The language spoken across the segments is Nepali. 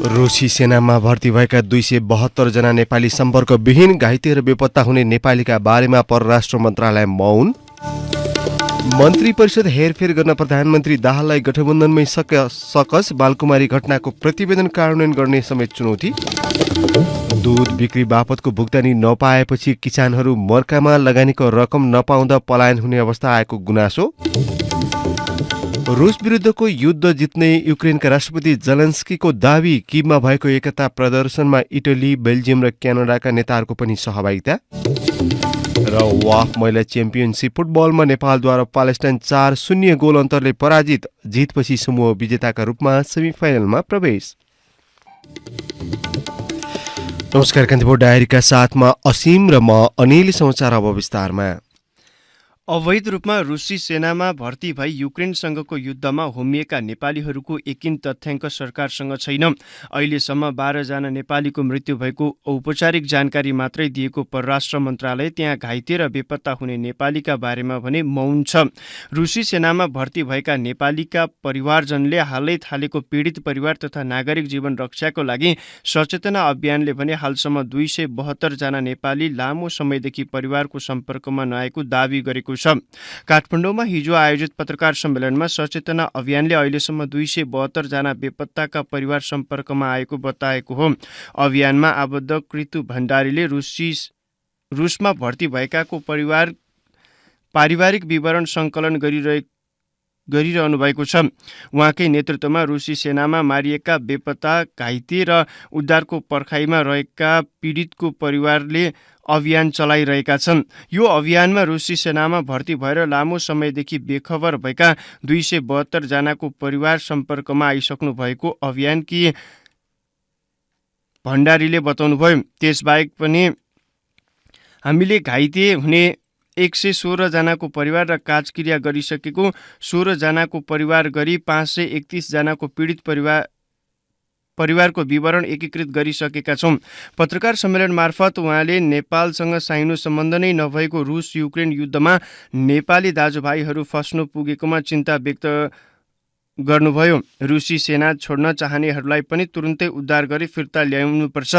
रुसी सेनामा भर्ती भएका 272 जना नेपाली सम्पर्कविहीन घाइते र बेपत्ता हुने नेपालीका बारेमा परराष्ट्र मन्त्रालय मौन। मन्त्री परिषद हेरफेर गर्न प्रधानमन्त्री दाहाललाई गठबन्धनमै सकस। बालकुमारी घटनाको प्रतिवेदन कार्यान्वयन गर्ने समेत चुनौती। दूध बिक्री बापतको भुक्तानी नपाएपछि किसानहरू मर्कामा लगानीको रकम नपाउँदा पलायन हुने अवस्था आएको गुनासो। रुस विरुद्धको युद्ध जित्ने युक्रेनका राष्ट्रपति जेलेन्स्कीको दावी। किममा भएको एकता प्रदर्शनमा इटली, बेल्जियम र क्यानाडाका नेताहरूको पनि सहभागिता। र वाफ महिला च्याम्पियनसिप फुटबलमा नेपालद्वारा पालेस्टाइन 4-0 गोल अन्तरले पराजित। जितपछि समूह विजेताका रूपमा सेमिफाइनलमा प्रवेश। नमस्कार, कान्तिपुर डायरीका साथमा असीम र म अनिल। समाचार अब विस्तारमा। अवैध रूपमा रुसी सेनामा भर्ती भई युक्रेनसँगको युद्धमा होमिएका नेपालीहरूको एकिन तथ्याङ्क सरकारसँग छैन। अहिलेसम्म 12 जना नेपालीको मृत्यु भएको औपचारिक जानकारी मात्रै दिएको परराष्ट्र मन्त्रालय त्यहाँ घाइते र बेपत्ता हुने नेपालीका बारेमा भने मौन छ। रुसी सेनामा भर्ती भएका नेपालीका परिवारजनले हालै थालेको पीडित परिवार तथा नागरिक जीवन रक्षाको लागि सचेतना अभियानले भने हालसम्म 272 जना नेपाली लामो समयदेखि परिवारको सम्पर्कमा नआएको दावी गरेको छ। काठमाडौँमा हिजो आयोजित पत्रकार सम्मेलनमा सचेतना अभियानले अहिलेसम्म 272 जना बेपत्ताका परिवार सम्पर्कमा आएको बताएको हो। अभियानमा आबद्ध कृतु भण्डारीले रुसमा भर्ती भएकाको पारिवारिक विवरण सङ्कलन गरिरहनु भएको छ। उहाँकै नेतृत्वमा रुसी सेनामा मारिएका, बेपत्ता, घाइते र उद्धारको पर्खाइमा रहेका पीडितको परिवारले अभियान चलाइरहेका छन्। यो अभियानमा रुसी सेनामा भर्ती भएर लामो समयदेखि बेखबर भएका 272 जनाको परिवार सम्पर्कमा आइसक्नु भएको अभियानकी भण्डारीले बताउनुभयो। त्यसबाहेक पनि हामीले घाइते हुने 116 जनाको परिवार र काजक्रिया गरिसकेको 16 जनाको परिवार गरी 531 जनाको पीडित परिवारको विवरण एकीकृत गरिसकेका छौँ। पत्रकार सम्मेलन मार्फत उहाँले नेपालसँग साइनो सम्बन्ध नै नभएको रुस युक्रेन युद्धमा नेपाली दाजुभाइहरू फस्नु पुगेकोमा चिन्ता व्यक्त गर्नुभयो। रुसी सेना छोड्न चाहनेहरूलाई पनि तुरुन्तै उद्धार गरी फिर्ता ल्याउनुपर्छ।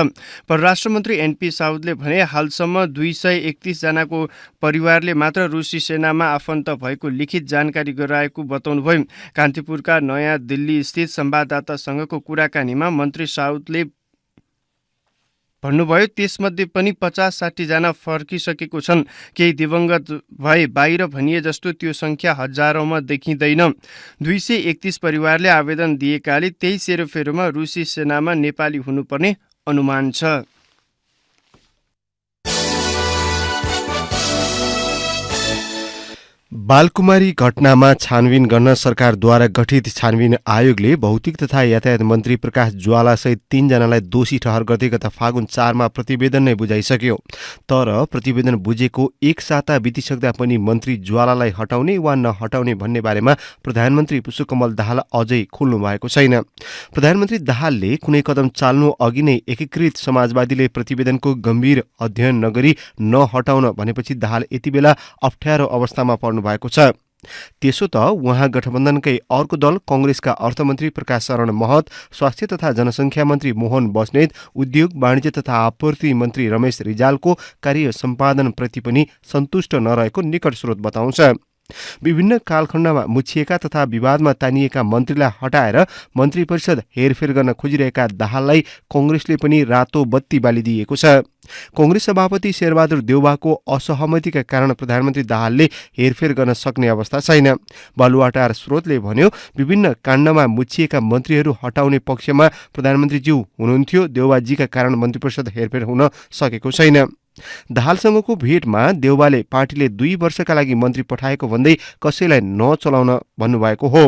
परराष्ट्र मन्त्री एनपी साउदले भने हालसम्म 231 जनाको परिवारले मात्र रुसी सेनामा आफन्त भएको लिखित जानकारी गराएको बताउनुभयो। कान्तिपुरका नयाँ दिल्ली स्थित संवाददातासँगको कुराकानीमा मन्त्री साउदले भन्नुभयो त्यसमध्ये पनि 50-60 जना फर्किसकेको छन्। केही दिवंगत भए बाहिर भनिए जस्तो त्यो संख्या हजारौंमा देखिँदैन। 231 परिवारले आवेदन दिएकाले त्यही सेरोफेरोमा रुसी सेनामा नेपाली हुनुपर्ने अनुमान छ। बालकुमारी घटनामा छानबिन गर्न सरकारद्वारा गठित छानबिन आयोगले भौतिक तथा यातायात मन्त्री प्रकाश ज्वालासहित 3 जनालाई दोषी ठहर गर्दै गत फागुन 4 मा प्रतिवेदन नै बुझाइसक्यो। तर प्रतिवेदन बुझेको 1 साता बितिसक्दा पनि मन्त्री ज्वालालाई हटाउने वा नहटाउने भन्ने बारेमा प्रधानमन्त्री पुष्पकमल दाहाल अझै खुल्नु भएको छैन। प्रधानमन्त्री दाहालले कुनै कदम चाल्नु अघि नै एकीकृत समाजवादीले प्रतिवेदनको गम्भीर अध्ययन नगरी नहटाउन भनेपछि दाहाल यति बेला अप्ठ्यारो अवस्थामा पर्नु भएको छ। त्यसो त उहाँ गठबन्धनकै अर्को दल कांग्रेसका अर्थमन्त्री प्रकाश शरण महत, स्वास्थ्य तथा जनसङ्ख्या मन्त्री मोहन बस्नेत, उद्योग वाणिज्य तथा आपूर्ति मन्त्री रमेश रिजालको कार्य सम्पादन प्रति पनि सन्तुष्ट नरहेको निकट स्रोत बताउँछ। विभिन्न कालखण्डमा मुछिएका तथा विवादमा तानिएका मन्त्रीलाई हटाएर मन्त्री परिषद हेरफेर गर्न खोजिरहेका दाहाललाई कांग्रेसले पनि रातो बत्ती बालिदिएको छ। कांग्रेस सभापति शेरबहादुर देउवाको असहमतिका कारण प्रधानमन्त्री दाहालले हेरफेर गर्न सक्ने अवस्था छैन। बालुवाटार स्रोतले भन्यो विभिन्न काण्डमा मुछिएका मन्त्रीहरू हटाउने पक्षमा प्रधानमन्त्रीज्यू हुनुहुन्थ्यो। देउवाजीका कारण मन्त्री परिषद हेरफेर हुन सकेको छैन। दाहालसँगको भेटमा देउवाले पार्टीले 2 वर्षका लागि मन्त्री पठाएको भन्दै कसैलाई नचलाउन भन्नुभएको हो।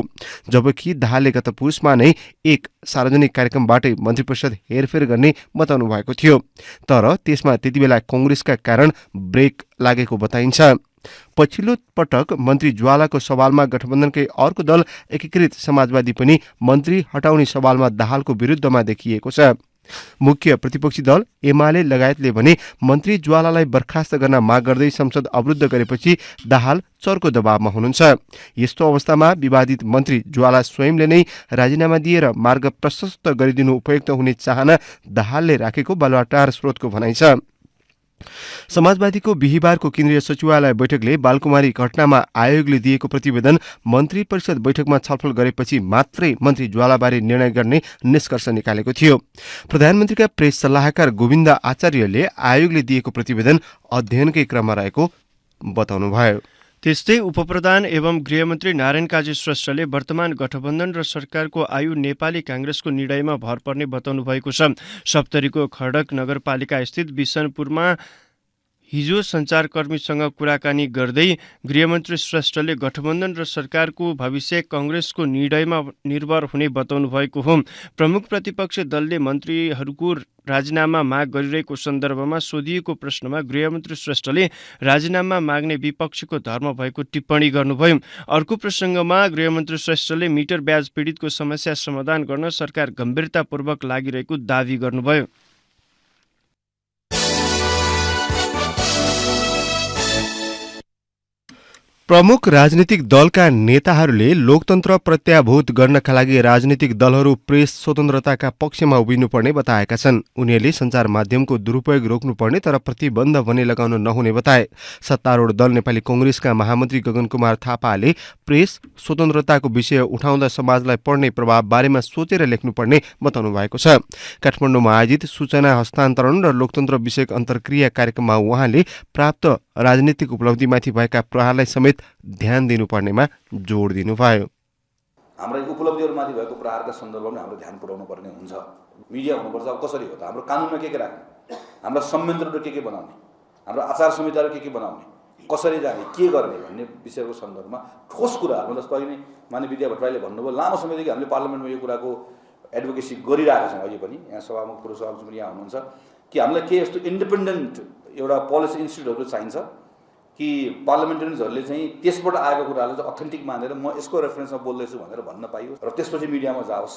जबकि दाहालले गत पुसमा नै एक सार्वजनिक कार्यक्रमबाटै मन्त्री परिषद हेरफेर गर्ने बताउनु भएको थियो। तर त्यसमा त्यतिबेला कांग्रेसका कारण ब्रेक लागेको बताइन्छ। पछिल्लो पटक मन्त्री ज्वालाको सवालमा गठबन्धनकै अर्को दल एकीकृत समाजवादी पनि मन्त्री हटाउने सवालमा दाहालको विरुद्धमा देखिएको छ। मुख्य प्रतिपक्षी दल एमाले लगायतले भने मन्त्री ज्वालालाई बर्खास्त गर्न माग गर्दै संसद अवरुद्ध गरेपछि दाहाल चर्को दबावमा हुनुहुन्छ। यस्तो अवस्थामा विवादित मन्त्री ज्वाला स्वयंले नै राजीनामा दिएर मार्ग प्रशस्त गरिदिनु उपयुक्त हुने चाहना दाहालले राखेको बालुवाटार स्रोतको भनाइ छ। समाजवादीको बिहिबारको केन्द्रीय सचिवालय बैठकले बालकुमारी घटनामा आयोगले दिएको प्रतिवेदन मन्त्री परिषद बैठकमा छलफल गरेपछि मात्रै मन्त्री ज्वालाबारे निर्णय गर्ने निष्कर्ष निकालेको थियो। प्रधानमन्त्रीका प्रेस सल्लाहकार गोविन्द आचार्यले आयोगले दिएको प्रतिवेदन अध्ययनकै क्रममा रहेको बताउनुभयो। त्यस्तै उपप्रधान एवं गृहमन्त्री नारायण काजी श्रेष्ठले वर्तमान गठबन्धन र सरकारको आयु नेपाली कांग्रेसको निर्णयमा भर पर्ने बताउनु भएको छ। सप्तरीको खडक नगरपालिका स्थित बिसनपुरमा हिजो सञ्चारकर्मीसँग कुराकानी गर्दै गृहमन्त्री श्रेष्ठले गठबन्धन र सरकारको भविष्य कांग्रेसको निर्णयमा निर्भर हुने बताउनु भएको हो। प्रमुख प्रतिपक्षी दलले मन्त्रीहरूको राजीनामा माग गरिरहेको सन्दर्भमा सोधिएको प्रश्नमा गृहमन्त्री श्रेष्ठले राजीनामा माग्ने विपक्षीको धर्म भएको टिप्पणी गर्नुभयो। अर्को प्रसङ्गमा गृहमन्त्री श्रेष्ठले मिटर ब्याज पीडितको समस्या समाधान गर्न सरकार गम्भीरतापूर्वक लागिरहेको दावी गर्नुभयो। प्रमुख राजनीतिक दलका नेताहरूले लोकतन्त्र प्रत्याभूत गर्नका लागि राजनीतिक दलहरू प्रेस स्वतन्त्रताका पक्षमा उभिनुपर्ने बताएका छन्। उनीहरूले सञ्चार माध्यमको दुरुपयोग रोक्नुपर्ने तर प्रतिबन्ध भने लगाउन नहुने बताए। सत्तारूढ दल नेपाली कांग्रेसका महामन्त्री गगन कुमार थापाले प्रेस स्वतन्त्रताको विषय उठाउँदा समाजलाई पर्ने प्रभाव बारेमा सोचेर लेख्नुपर्ने बताउनु भएको छ। काठमाडौँमा आयोजित सूचना हस्तान्तरण र लोकतन्त्र विषयक अन्तर्क्रिया कार्यक्रममा उहाँले प्राप्त राजनीतिक उपलब्धिमाथि भएका प्रहारलाई समेत ध्यान दिनुपर्नेमा जोड दिनुभयो। हाम्रा उपलब्धिहरूमाथि भएको प्रहारका सन्दर्भमा हाम्रो ध्यान पुर्याउनु पर्ने हुन्छ। मिडिया हुनुपर्छ। अब कसरी हो त? हाम्रो कानुनमा के राख्ने, हाम्रा संयन्त्रहरू के बनाउने, हाम्रो आचार संहिताहरू के बनाउने, कसरी जाने, के गर्ने भन्ने विषयको सन्दर्भमा ठोस कुराहरू, जस्तो अहिले माननीय विद्या भट्टराईले भन्नुभयो, लामो समयदेखि हामीले पार्लियामेन्टमा यो कुराको एडभोकेसी गरिरहेका छौँ। अहिले पनि यहाँ सभामुख पूर्व सभामुख पनि यहाँ हुनुहुन्छ कि हामीलाई के यस्तो इन्डिपेन्डेन्ट एउटा पोलिसी इन्स्टिट्युटहरू चाहिन्छ कि पार्लियामेन्टेरियन्सहरूले चाहिँ त्यसबाट आएको कुरालाई चाहिँ अथेन्टिक मानेर म यसको रेफरेन्समा बोल्दैछु भनेर भन्न पाइयोस् र त्यसपछि मिडियामा जाओस्।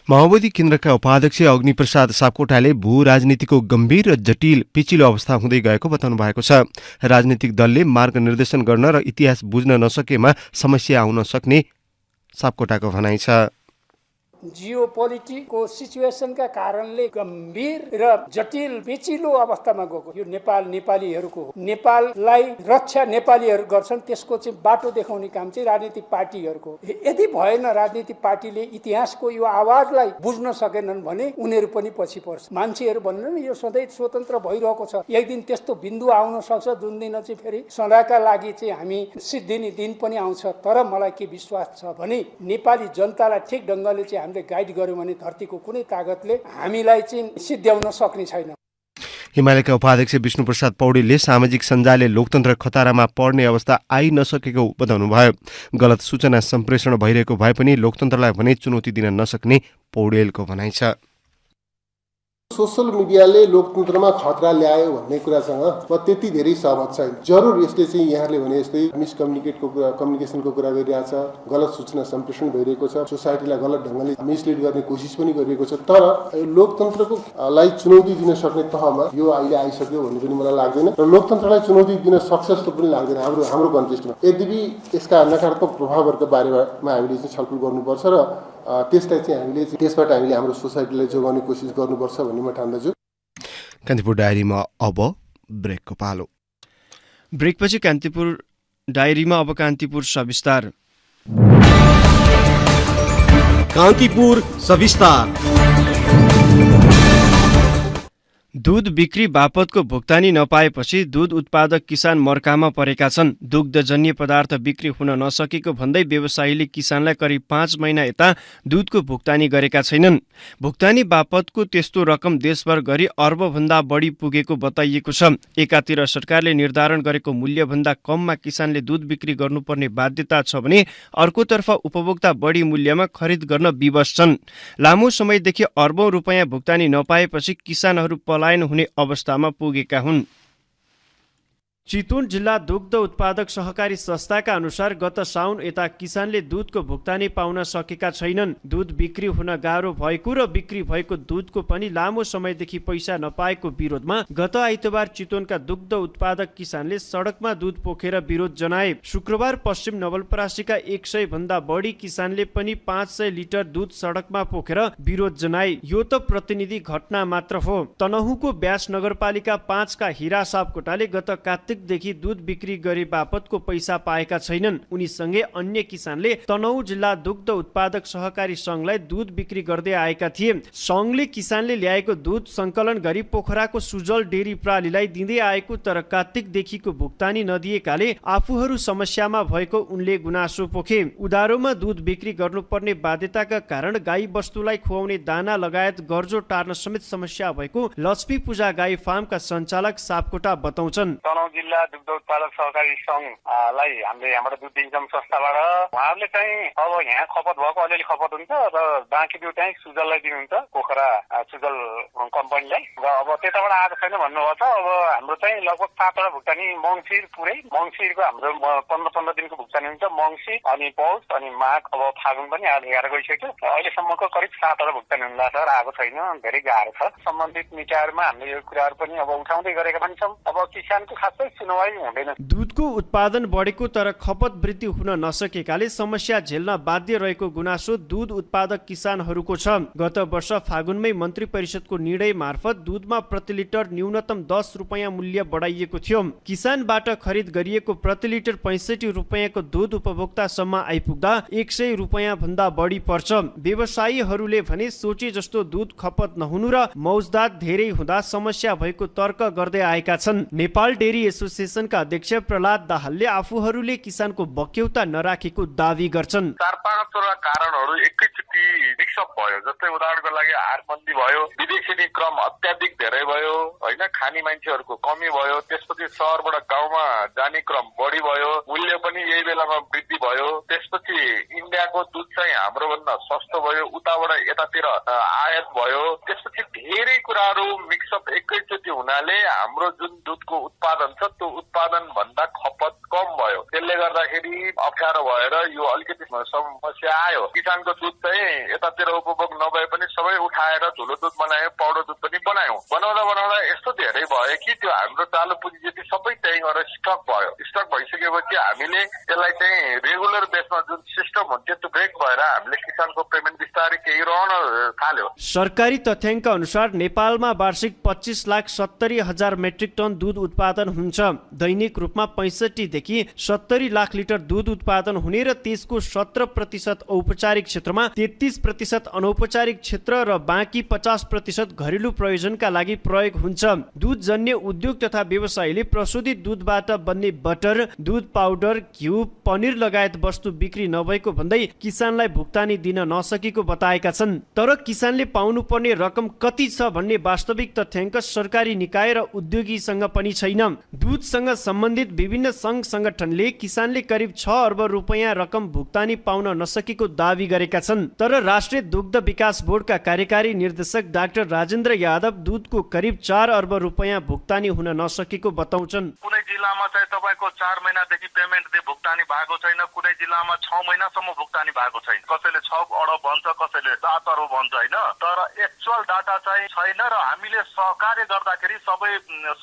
माओवादी केन्द्रका उपाध्यक्ष अग्निप्रसाद सापकोटाले भू राजनीतिको गम्भीर र जटिल पेचिलो अवस्था हुँदै गएको बताउनु भएको छ। राजनीतिक दलले मार्ग निर्देशन गर्न र इतिहास बुझ्न नसकेमा समस्या आउन सक्ने सापकोटाको भनाइ छ। जियो पोलिटिकको सिचुएसनका कारणले गम्भीर र जटिल पेचिलो अवस्थामा गएको यो नेपाल नेपालीहरूको हो। नेपाललाई रक्षा नेपालीहरू गर्छन्, त्यसको चाहिँ बाटो देखाउने काम चाहिँ राजनीतिक पार्टीहरूको। यदि भएन राजनीतिक पार्टीले इतिहासको यो आवाजलाई बुझ्न सकेनन् भने उनीहरू पनि पछि पर्छ। मान्छेहरू भन्नु यो सधैँ स्वतन्त्र भइरहेको छ, एक दिन त्यस्तो बिन्दु आउन सक्छ जुन दिन चाहिँ फेरि सदाका लागि चाहिँ हामी सिद्धिने दिन पनि आउँछ। तर मलाई के विश्वास छ भने नेपाली जनतालाई ठिक ढङ्गले चाहिँ गाइड गर्यो भने धरतीको कुनै तागतले हामीलाई चाहिँ सिद्ध्याउन सक्ने छैन। हिमालयका उपाध्यक्ष विष्णुप्रसाद पौडेलले सामाजिक सञ्जालले लोकतन्त्र खतरामा पर्ने अवस्था आइ नसकेको बताउनुभयो। गलत सूचना सम्प्रेषण भइरहेको भए पनि लोकतन्त्रलाई भने चुनौती दिन नसक्ने पौडेलको भनाइ छ। सोसल मिडियाले लोकतन्त्रमा खतरा ल्यायो भन्ने कुरासँग म त्यति धेरै सहमत छैन। जरुर यसले चाहिँ यहाँले भने जस्तै कम्युनिकेसनको कुरा गरिरहेछ, गलत सूचना सम्प्रेषण भइरहेको छ, सोसाइटीलाई गलत ढङ्गले मिसलिड गर्ने कोसिस पनि गरिरहेको छ। तर लोकतन्त्रको लाई चुनौती दिन सक्ने तहमा यो अहिले आइसक्यो भन्ने पनि मलाई लाग्दैन र लोकतन्त्रलाई चुनौती दिन सक्छ जस्तो पनि लाग्दैन हाम्रो कन्टेस्टमा। यद्यपि यसका नकारात्मक प्रभावहरूको बारेमा हामीले चाहिँ छलफल गर्नुपर्छ र त्यसबाट हामीले हाम्रो सोसाइटीलाई जोगाउने कोसिस गर्नुपर्छ भन्ने म ठान्दछु। कान्तिपुर डायरीमा अब ब्रेकको पालो। ब्रेकपछि कान्तिपुर डायरीमा अब कान्तिपुर सविस्तार। कान्तिपुर सविस्तार। दूध बिक्री बापतको भुक्तानी नपाएपछि दूध उत्पादक किसान मर्कामा परेका छन्। दुग्धजन्य पदार्थ बिक्री हुन नसकेको भन्दै व्यवसायीले किसानलाई करिब 5 महिना यता दूधको भुक्तानी गरेका छैनन्। भुक्तानी बापतको त्यस्तो रकम देशभर गरी अर्बभन्दा बढी पुगेको बताइएको छ। एकातिर सरकारले निर्धारण गरेको मूल्यभन्दा कममा किसानले दूध बिक्री गर्नुपर्ने बाध्यता छ भने अर्कोतर्फ उपभोक्ता बढी मूल्यमा खरिद गर्न विवश छन्। लामो समयदेखि अर्बौं रुपैयाँ भुक्तानी नपाएपछि किसानहरू पलायन हुने अवस्थामा पुगेका हुन्। चितवन जिल्ला दुग्ध उत्पादक सहकारी संस्थाका अनुसार गत साउन यता किसानले दुधको भुक्तानी पाउन सकेका छैनन्। दुध बिक्री हुन गाह्रो भएको र बिक्री भएको दुधको पनि लामो समयदेखि पैसा नपाएको विरोधमा गत आइतबार चितवनका दुग्ध उत्पादक किसानले सडकमा दुध पोखेर विरोध जनाए। शुक्रबार पश्चिम नवलपरासीका 100 भन्दा बढी किसानले पनि 500 लिटर दुध सडकमा पोखेर विरोध जनाए। यो त प्रतिनिधि घटना मात्र हो। तनहुँको ब्यास नगरपालिका 5 का हिरा सापकोटाले गत कार्तिकदेखि दुध बिक्री गरे बापतको पैसा पाएका छैनन्। उनीसँगै अन्य किसानले तनहुँ जिल्ला दुग्ध उत्पादक सहकारी संघलाई दुध बिक्री गर्दै आएका थिए। संघले किसानले ल्याएको दुध संकलन गरी पोखराको सुजल डेरी प्रणालीलाई दिँदै आएको तर कार्तिकदेखिको भुक्तानी नदिएकाले आफूहरू समस्यामा भएको उनले गुनासो पोखे। उधारोमा दुध बिक्री गर्नुपर्ने बाध्यताका कारण गाई वस्तुलाई खुवाउने दाना लगायत गर्जो टार्न समेत समस्या भएको लक्ष्मी पूजा गाई फार्मका सञ्चालक सापकोटा बताउँछन्। तनहुँ जिल्ला दुग्ध उत्पादक सहकारी संघलाई हामीले यहाँबाट दुध दिन्छौँ संस्थाबाट। उहाँहरूले चाहिँ अब यहाँ खपत भएको अलिअलि खपत हुन्छ र बाँकी दुध चाहिँ सुजललाई दिनुहुन्छ, पोखरा सुजल कम्पनीलाई। र अब त्यताबाट आएको छैन भन्नुभएको छ। अब हाम्रो चाहिँ लगभग 7वटा भुक्तानी मङ्सिर पुरै मङ्सिरको हाम्रो 15 दिनको भुक्तानी हुन्छ। मङ्सिर अनि पौष अनि माघ अब फागुन पनि आज 11 गइसक्यो। अहिलेसम्मको करिब 7वटा भुक्तानी हुन लाग्छ र आएको छैन। धेरै गाह्रो छ। सम्बन्धित निकायहरूमा हामीले यो कुराहरू पनि अब उठाउँदै गरेका पनि छौँ। अब किसानको खासै सुनवाई हुँदैन। दुधको उत्पादन बढेको तर खपत वृद्धि हुन नसकेकाले समस्या झेल्न बाध्य रहेको गुनासो दुध उत्पादक किसानहरूको छ। गत वर्ष फागुनमै मन्त्री परिषदको निर्णय मार्फत दुधमा प्रति लिटर न्यूनतम 10 रुपैयाँ मूल्य बढाइएको थियो। किसानबाट खरिद गरिएको प्रति लिटर 65 रुपैयाँको दुध उपभोक्तासम्म आइपुग्दा 100 रुपैयाँ भन्दा बढी पर्छ। व्यवसायीहरूले भने सोचे जस्तो दुध खपत नहुनु र मौजदात धेरै हुँदा समस्या भएको तर्क गर्दै आएका छन्। नेपाल डेरी एसोसिएसनका अध्यक्ष प्रहलाद दाहालले आफूहरूले किसानको बक्यौता नराखेको दावी गर्छन्। 4-5 कारणहरू एकैचोटि मिक्सअप भयो। जस्तै उदाहरणको लागि हारबन्दी भयो, विदेशी क्रम अत्याधिक धेरै भयो होइन, खाने मान्छेहरूको कमी भयो, त्यसपछि सहरबाट गाउँमा जाने क्रम बढी भयो, मूल्य पनि यही बेलामा वृद्धि भयो, त्यसपछि इन्डियाको दुध चाहिँ हाम्रो भन्दा सस्तो भयो, उताबाट यतातिर आयात भयो, त्यसपछि धेरै कुराहरू मिक्सअप एकैचोटि हुनाले हाम्रो जुन दुधको उत्पादन छ त्यो उत्पादन भन्दा खपत कम भयो। त्यसले गर्दाखेरि अप्ठ्यारो भएर यो अलिकति समस्या आयो। किसानको दुध चाहिँ यतातिर उपभोग नभए पनि सबै उठाएर झुलो दुध बनायो, पाउडर दुध पनि बनायौँ। बनाउँदा यस्तो धेरै भयो कि त्यो हाम्रो चालु पुँजी जति सबै त्यही गएर स्टक भयो। स्टक भइसकेपछि हामीले त्यसलाई चाहिँ रेगुलर बेसमा जुन सिस्टम हुन्थ्यो त्यो ब्रेक भएर हामीले किसानको पेमेन्ट बिस्तारै केही रहन थाल्यो। सरकारी तथ्याङ्क अनुसार नेपालमा वार्षिक 25,70,000 मेट्रिक टन दुध उत्पादन हुन्छ। दैनिक रूपमा 65 देखि 70 लाख लिटर दुध उत्पादन हुने र त्यसको 17% औपचारिक क्षेत्रमा, 33% अनौपचारिक क्षेत्र र बाँकी 50% घरेलु प्रयोजनका लागि प्रयोग हुन्छ। दुधजन्य उद्योग तथा व्यवसायीले प्रशोधित दुधबाट बन्ने बटर, दुध पाउडर, घिउ, पनिर लगायत वस्तु बिक्री नभएको भन्दै किसानलाई भुक्तानी दिन नसकेको बताएका छन्। तर किसानले पाउनुपर्ने रकम कति छ भन्ने वास्तविक तथ्याङ्क सरकारी निकाय र उद्योगीसँग पनि छैन। दुधसँग सम्बन्धित विभिन्न सङ्घ संगठनले किसानले करिब 6 अर्ब रुपैयाँ रकम भुक्तानी पाउन नसकेको दावी गरेका छन्। तर राष्ट्रिय दुग्ध विकास बोर्डका कार्यकारी निर्देशक डाक्टर राजेन्द्र यादव दुधको करिब 4 अर्ब रुपैयाँ भुक्तानी हुन नसकेको बताउँछन्। कुनै जिल्लामा चाहिँ तपाईँको 4 महिनादेखि पेमेन्ट भुक्तानी भएको छैन, कुनै जिल्लामा 6 महिनासम्म भुक्तानी भएको छैन। कसैले 6 अर्ब भन्छ, कसैले 7 अर्ब भन्छ होइन। तर एक्चुअल डाटा चाहिँ छैन र हामीले सहकार्य गर्दाखेरि सबै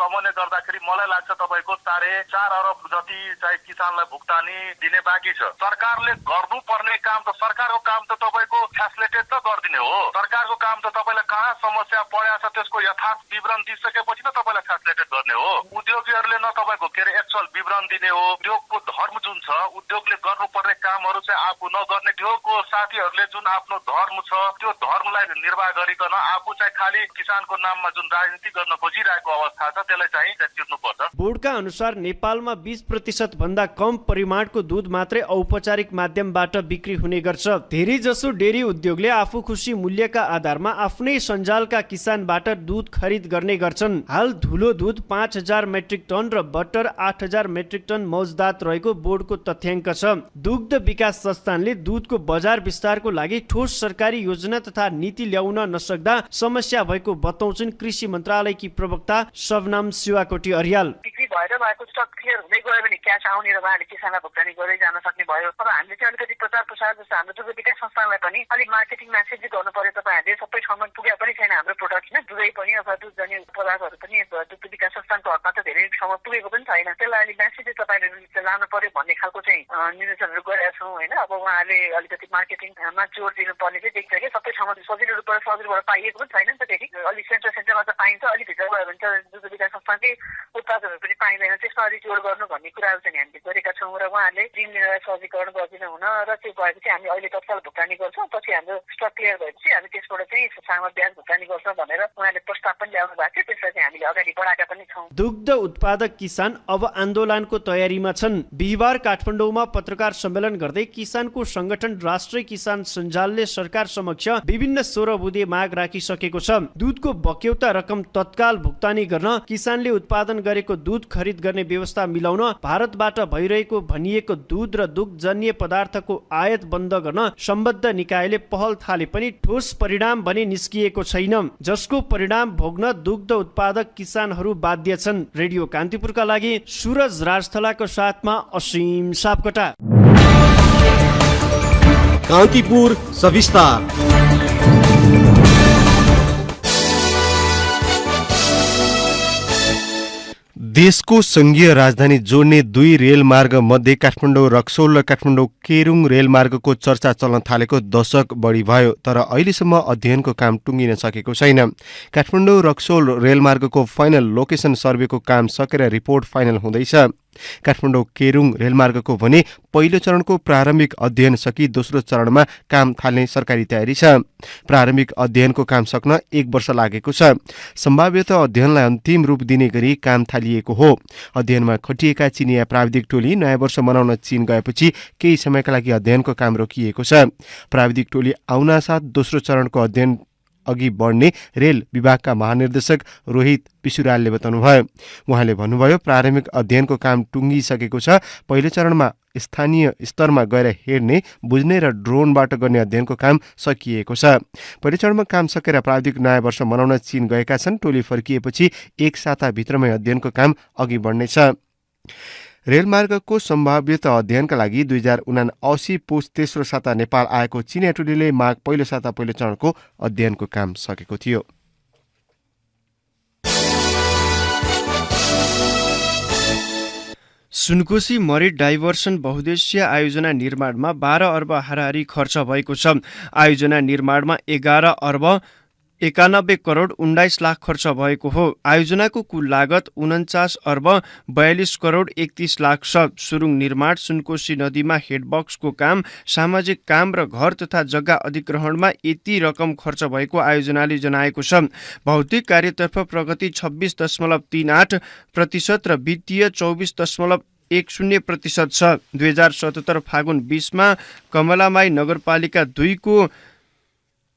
समन्वय गर्दाखेरि मलाई लाग्छ तपाईँको 4.5 अर्ब जति चाहिँ किसानलाई भुक्तानी दिने बाँकी छ। सरकारले गर्नुपर्ने काम त सरकारको काम त तपाईँको फ्यासिलिटेट त गरिदिने हो। सरकारको काम त तपाईँलाई कहाँ समस्या परेको छ त्यसको यथार्थ विवरण दिइसकेपछि त तपाईँलाई फ्यासिलिटेट गर्ने हो। उद्योगीहरूले न तपाईँको एक्चुअल विवरण दिने हो। उद्योगको धर्म जुन छ, उद्योगले गर्नुपर्ने कामहरू चाहिँ आफू नगर्ने, उद्योगको साथीहरूले जुन आफ्नो धर्म छ त्यो धर्मलाई निर्वाह गरिकन आफू चाहिँ खालि किसानको नाममा जुन राजनीति गर्न खोजिरहेको अवस्था छ त्यसलाई चाहिँ तिर्नुपर्छ। बोर्डका अनुसार नेपालमा 20% भन्दा कम परिमाणको दूध मात्रै औपचारिक माध्यमबाट बिक्री हुने गर्छ। धेरैजसो डेरी उद्योगले आफू खुसी मूल्यका आधारमा आफ्नै सञ्जालका किसानबाट दूध खरिद गर्ने गर्छन्। हाल धुलो दूध 5000 मेट्रिक टन र बटर 8000 मेट्रिक टन मौजदात रहेको बोर्डको तथ्याङ्क छ। दुग्ध विकास संस्थानले दूधको बजार विस्तारको लागि ठोस सरकारी योजना तथा नीति ल्याउन नसक्दा समस्या भएको बताउँछन् कृषि मन्त्रालयकी प्रवक्ता शबनाम शिवाकोटी अर्याल। बिक्री भएर भएको स्टक क्लियर हुँदै गयो भने क्यास आउने र उहाँले किसानलाई भुक्तानी गर्दै जान सक्ने भयो। अब हामीले चाहिँ अलिकति प्रचार प्रसार जस्तो हाम्रो दुग्ध विकास संस्थानलाई पनि अलिक मार्केटिङ म्यासेज गर्नु पर्यो। तपाईँहरूले सबै ठाउँमा पुगे पनि छैन हाम्रो प्रोडक्ट होइन, दुधै पनि अथवा दुधजन्य पदार्थहरू पनि दुग्ध विकास संस्थानको हकमा त धेरै ठाउँमा पुगेको पनि छैन। त्यसलाई अलिक म्यासेज तपाईँहरूले लानु पर्यो भन्ने खालको चाहिँ निर्देशनहरू गरेका छौँ होइन। अब उहाँहरूले अलिकति मार्केटिङमा जोड दिनुपर्ने चाहिँ देख्छ कि सबै ठाउँमा सजिलोबाट पाइएको पनि छैन नि त। त्यति अलिक सेन्टरमा त पाइन्छ, अलिक भित्र गयो भने त दुग्ध विकास संस्थानकै उत्पादनहरू पनि पाइँदैन। त्यसमा अलिक जोड गर्नु भन्ने कुराहरू चाहिँ हामीले गरेका छौँ र उहाँहरूले ऋण लिनलाई सहजीकरण गरिदिनु हुन र त्यो भएपछि हामी अहिले तत्काल भुक्तानी गर्छौँ। पछि हाम्रो स्टक क्लियर भएपछि हामी त्यसबाट चाहिँ सानो ब्याज भुक्तानी गर्छौँ भनेर उहाँले प्रस्ताव पनि ल्याउनु भएको थियो। त्यसलाई चाहिँ हामीले अगाडि बढाएका पनि छौँ। दुग्ध उत्पादक किसान अब आन्दोलनको तयारीमा छन्। बिहिबार काठमाडौँमा पत्रकार सम्मेलन गर्दै किसानको संगठन राष्ट्रिय किसान सञ्जालले सरकार समक्ष विभिन्न 16 बुँदे माग राखिसकेको छ। दूधको बक्यौता रकम तत्काल भुक्तानी गर्न, किसानले उत्पादन गरेको दूध खरिद गर्ने व्यवस्था मिलाउन, भारतबाट भइरहेको भनिएको दूध र दुग्धजन्य पदार्थको आयात बन्द गर्न सम्बद्ध निकायले पहल थाले पनि ठोस परिणाम भने निस्किएको छैन, जसको परिणाम भोग्न दुग्ध उत्पादक किसानहरू बाध्य छन्। रेडियो कान्तिपुरका लागि सूरज राजथलाको साथमा असीम सापकोटा। कान्तिपुर सविस्तार। देशको संघीय राजधानी जोड्ने 2 रेलमार्ग मध्ये काठमाडौँ रक्सौल र काठमाडौँ केरुङ रेलमार्गको चर्चा चल्न थालेको दशक बढी भयो, तर अहिलेसम्म अध्ययनको काम टुङ्गिन सकेको छैन। काठमाडौँ रक्सौल रेलमार्गको फाइनल लोकेसन सर्वेको काम सकेर रिपोर्ट फाइनल हुँदैछ। काठमाडौँ केरुङ रेलमार्गको भने पहिलो चरणको प्रारम्भिक अध्ययन सकि दोस्रो चरणमा काम थाल्ने सरकारी तयारी छ। प्रारम्भिक अध्ययनको काम सक्न 1 वर्ष लागेको छ। सम्भाव्यतः अध्ययनलाई अन्तिम रूप दिने गरी काम थालिएको हो। अध्ययनमा खटिएका चिनिया प्राविधिक टोली नयाँ वर्ष मनाउन चीन गएपछि केही समयका लागि अध्ययनको काम रोकिएको छ। प्राविधिक टोली आउनासाथ दोस्रो चरणको अध्ययन अघि बढ्ने रेल विभागका महानिर्देशक रोहित पिसुरालले बताउनुभयो। उहाँले भन्नुभयो, प्रारम्भिक अध्ययनको काम टुङ्गिसकेको छ। पहिलो चरणमा स्थानीय स्तरमा गएर हेर्ने, बुझ्ने र ड्रोनबाट गर्ने अध्ययनको काम सकिएको छ। पहिलो चरणमा काम सकेर प्राविधिक नयाँ वर्ष मनाउन चीन गएका छन्। टोली फर्किएपछि 1 साताभित्रमै अध्ययनको काम अघि बढ्नेछ। रेलमार्गको सम्भाव्यत अध्ययनका लागि 2079 पुस तेस्रो साता नेपाल आएको चिनिया टोलीले माघ पहिलो साता पहिलो चरणको अध्ययनको काम सकेको थियो। सुनकोशी मरिट डाइभर्सन बहुद्देश्य आयोजना निर्माणमा 12 अर्ब हाराहारी खर्च भएको छ। आयोजना निर्माणमा 11 अर्ब 91 करोड 19 लाख खर्च भएको हो। आयोजनाको कुल लागत 49 अर्ब 42 करोड 31 लाख छ। सुरुङ निर्माण, सुनकोशी नदीमा हेडबक्सको काम, सामाजिक काम र घर तथा जग्गा अधिग्रहणमा यति रकम खर्च भएको आयोजनाले जनाएको छ। भौतिक कार्यतर्फ प्रगति 26.38% र वित्तीय 24.10% छ। 2077 फागुन 20 मा कमलामाई नगरपालिका 2 को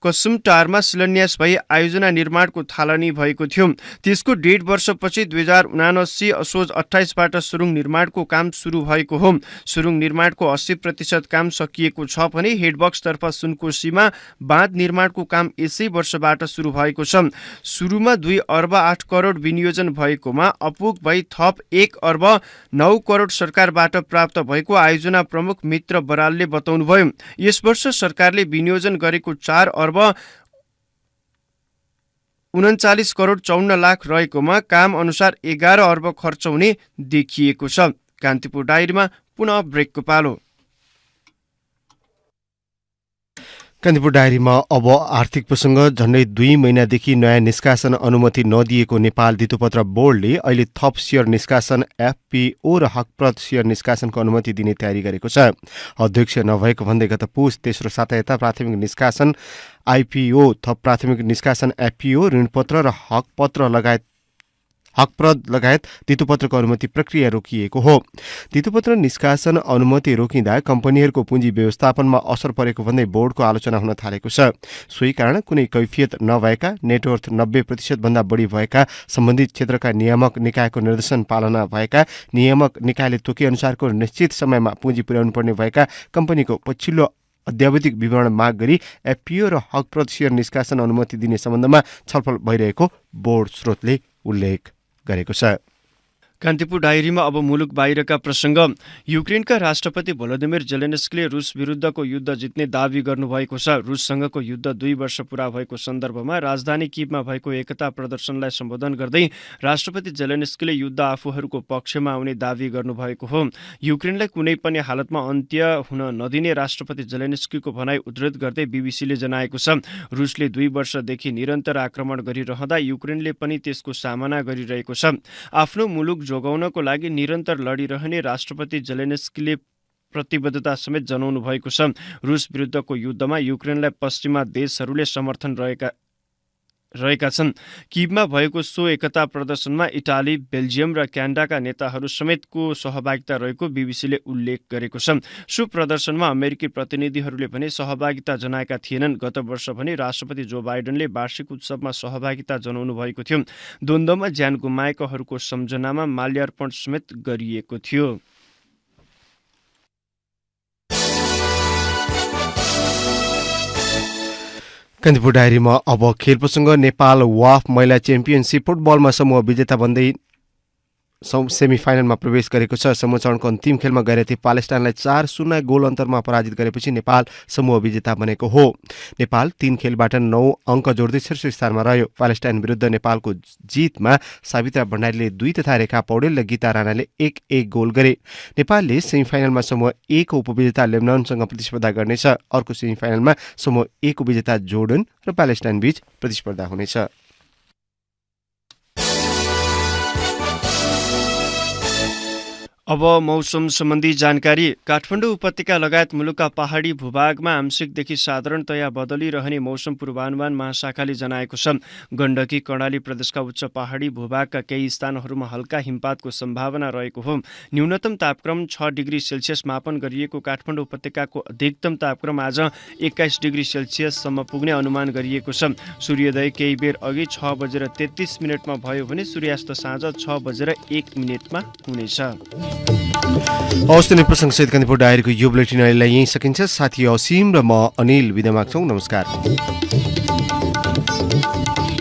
कसुमटारमा शिलान्यास भई आयोजना निर्माणको थालनी भएको थियो। त्यसको 1.5 वर्षपछि 2079 असोज 28बाट सुरुङ निर्माणको काम सुरु भएको हो। सुरुङ निर्माणको 80% काम सकिएको छ भने हेडबक्सतर्फ सुनकोशीमा बाँध निर्माणको काम यसै वर्षबाट सुरु भएको छ। सुरुमा 2 अर्ब 8 करोड विनियोजन भएकोमा अपुग भई थप 1 अर्ब 9 करोड सरकारबाट प्राप्त भएको आयोजना प्रमुख मित्र बरालले बताउनुभयो। यस वर्ष सरकारले विनियोजन गरेको 4 अर्ब 39 करोड 54 लाख रहेकोमा काम अनुसार 11 अर्ब खर्च हुने देखिएको छ। कान्तिपुर डायरीमा पुनः ब्रेकको पालो। कान्तिपुर डायरीमा अब आर्थिक प्रसङ्ग। झण्डै 2 महिनादेखि नयाँ निष्कासन अनुमति नदिएको नेपाल धितोपत्र बोर्डले अहिले थप सेयर निष्कासन एफपीओ र हकप्रद सेयर निष्कासनको अनुमति दिने तयारी गरेको छ। अध्यक्ष नभएको भन्दै गत पुस तेस्रो साता यता प्राथमिक निष्कासन आइपीओ, थप प्राथमिक निष्कासन एफपीओ, ऋणपत्र र हकपत्र लगायत हकप्रद लगायत तितुपत्रको अनुमति प्रक्रिया रोकिएको हो। तितुपत्र निष्कासन अनुमति रोकिँदा कम्पनीहरूको पुँजी व्यवस्थापनमा असर परेको भन्दै बोर्डको आलोचना हुन थालेको छ। सोही कारण कुनै कैफियत नभएका, नेटवर्थ 90% भन्दा बढी भएका, सम्बन्धित क्षेत्रका नियामक निकायको निर्देशन पालना भएका, नियामक निकायले तोके अनुसारको निश्चित समयमा पुँजी पुर्याउनु पर्ने भएका कम्पनीको पछिल्लो अद्यावधिक विवरण माग गरी एफपीओ र हकप्रद सेयर निष्कासन अनुमति दिने सम्बन्धमा छलफल भइरहेको बोर्ड स्रोतले उल्लेख गरेको छ। कान्तिपुर डायरीमा अब मुलुक बाहिरका प्रसङ्ग। युक्रेनका राष्ट्रपति भोलोदिमिर जेलेन्स्कीले रुस विरुद्धको युद्ध जित्ने दावी गर्नुभएको छ। रुससँगको युद्ध 2 वर्ष पूरा भएको सन्दर्भमा राजधानी किभमा भएको एकता प्रदर्शनलाई सम्बोधन गर्दै राष्ट्रपति जेलेन्स्कीले युद्ध आफूहरूको पक्षमा आउने दावी गर्नुभएको हो। युक्रेनलाई कुनै पनि हालतमा अन्त्य हुन नदिने राष्ट्रपति जेलेन्स्कीको भनाई उद्धृत गर्दै बीबीसीले जनाएको छ। रुसले 2 वर्षदेखि निरन्तर आक्रमण गरिरहँदा युक्रेनले पनि त्यसको सामना गरिरहेको छ। आफ्नो मुलुक जोगाउनको लागि निरन्तर लडिरहने राष्ट्रपति जेलेन्स्कीले प्रतिबद्धता समेत जनाउनु भएको छ। रुस विरुद्धको युद्धमा युक्रेनलाई पश्चिमा देशहरूले समर्थन रहेका छन्। किभमा भएको सो एकता प्रदर्शनमा इटाली, बेल्जियम र क्यानाडाका नेताहरू समेतको सहभागिता रहेको बीबीसीले उल्लेख गरेको छ। सो प्रदर्शनमा अमेरिकी प्रतिनिधिहरूले पनि सहभागिता जनाएका थिएनन्। गत वर्ष भने राष्ट्रपति जो बाइडेनले वार्षिक उत्सवमा सहभागिता जनाउनु भएको थियो। द्वन्द्वमा ज्यान गुमाएकाहरूको सम्झनामा माल्यार्पण समेत गरिएको थियो। कान्तिपुर डायरीमा अब खेल प्रसङ्ग। नेपाल वाफ महिला च्याम्पियनसिप फुटबलमा समूह विजेता बन्दै सेमिफाइनलमा प्रवेश गरेको छ। समूह चरणको अन्तिम खेलमा गैरेती पालेस्टाइनलाई 4-0 गोल अन्तरमा पराजित गरेपछि नेपाल समूह विजेता बनेको हो। नेपाल 3 खेलबाट 9 अङ्क जोड्दै शीर्ष स्थानमा रह्यो। पालेस्टाइन विरुद्ध नेपालको जितमा सावित्रा भण्डारीले 2 तथा रेखा पौडेल र गीता राणाले 1-1 गोल गरे। नेपालले सेमिफाइनलमा समूह A को उपविजेता लेबनानसँग प्रतिस्पर्धा गर्नेछ। अर्को सेमिफाइनलमा समूह A को विजेता जोर्डन र पालेस्टाइन बीच प्रतिस्पर्धा हुनेछ। अब मौसम सम्बन्धी जानकारी। काठमाडौँ उपत्यका लगायत मुलुकका पहाडी भूभागमा आंशिकदेखि साधारणतया बदलिरहने मौसम पूर्वानुमान महाशाखाले जनाएको छ। गण्डकी कर्णाली प्रदेशका उच्च पहाडी भूभागका केही स्थानहरूमा हल्का हिमपातको सम्भावना रहेको हो। न्यूनतम तापक्रम 6 डिग्री सेल्सियस मापन गरिएको काठमाडौँ उपत्यकाको अधिकतम तापक्रम आज 21 डिग्री सेल्सियससम्म पुग्ने अनुमान गरिएको छ। सूर्योदय केही बेर अघि 6:33 भयो भने सूर्यास्त साँझ 6:01 हुनेछ। हवस् त, प्रसङ्गसहित कान्तिपुर डायरीको यो बुलेटिन अहिलेलाई यहीँ सकिन्छ। साथी असीम र म अनिल बिदा माग्छौँ। नमस्कार।